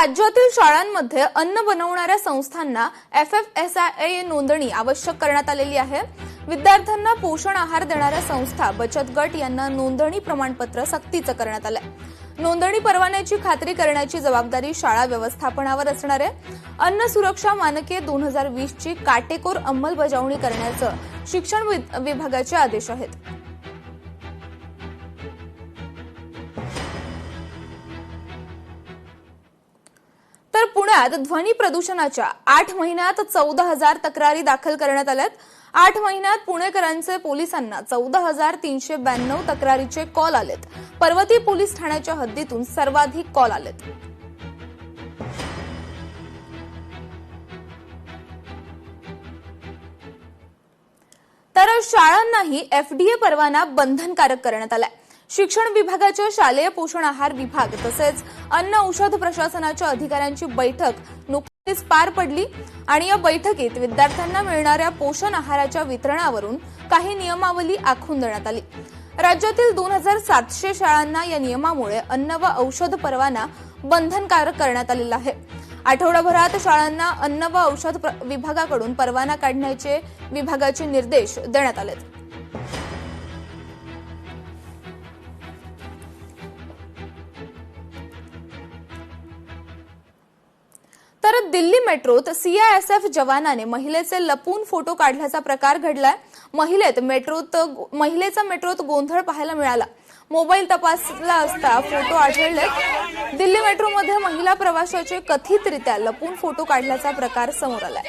राज्यातील शाळांमध्ये अन्न बनवणाऱ्या संस्थांना FFSAI नोंदणी आवश्यक करण्यात आलेली आहे। विद्यार्थ्यांना पोषण आहार देणाऱ्या संस्था, बचत गट यांना नोंदणी प्रमाणपत्र सक्तीचं करण्यात आलंय। नोंदणी परवान्याची खात्री करण्याची जबाबदारी शाळा व्यवस्थापनावर असणार आहे। अन्न सुरक्षा मानके 2020 ची काटेकोर अंमलबजावणी करण्याचं शिक्षण विभागाचे आदेश आहेत। तर पुण्यात ध्वनी प्रदूषणाच्या 8 महिन्यात 14,000 तक्रारी दाखल करण्यात आल्यात। 8 महिन्यात पुणेकरांचे पोलिसांना 14,392 तक्रारीचे कॉल आलेत। पर्वती पोलीस ठाण्याच्या हद्दीतून सर्वाधिक कॉल आलेत। तर शाळांनाही FDA परवाना बंधनकारक करण्यात आलाय। शिक्षण विभागाच्या शालेय पोषण आहार विभाग तसेच अन्न औषध प्रशासनाच्या अधिकाऱ्यांची बैठक नुकतीच पार पडली आणि या बैठकीत विद्यार्थ्यांना मिळणाऱ्या पोषण आहाराच्या वितरणावरून काही नियमावली आखून देण्यात आली। राज्यातील 2700 शाळांना या नियमामुळे अन्न व औषध परवाना बंधनकारक करण्यात आलेला आहे। आठवडाभरात शाळांना अन्न व औषध विभागाकडून परवाना काढण्याचे विभागाचे निर्देश देण्यात आलेत। तर दिल्ली मेट्रोत CISF जवानाने महिलेचे लपून फोटो काढल्याचा प्रकार घडलाय। महिलेचा मेट्रोत गोंधळ पाहायला मिळाला। मोबाईल तपासला असता फोटो आढळले। दिल्ली मेट्रोमध्ये महिला प्रवाशाचे कथितरित्या लपून फोटो काढल्याचा प्रकार समोर आलाय।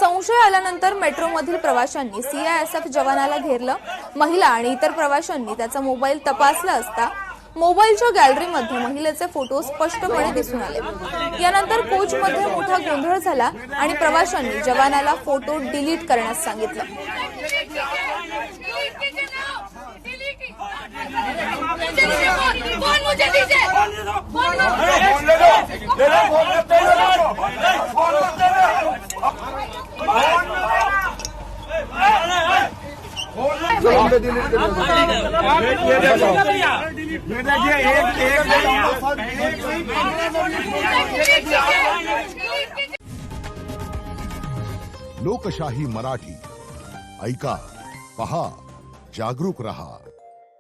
संशय आल्यानंतर मेट्रोमधील प्रवाशांनी CISF जवानाला घेरलं। महिला आणि इतर प्रवाशांनी त्याचा मोबाईल तपासला असता मोबाईलच्या गॅलरीमध्ये महिलेचे फोटो स्पष्टपणे दिसून आले। यानंतर कोचमध्ये मोठा गोंधळ झाला आणि प्रवाशांनी जवानाला फोटो डिलीट करण्यास सांगितलं। लोकशाही मराठी ऐका, पहा, जागरूक रहा।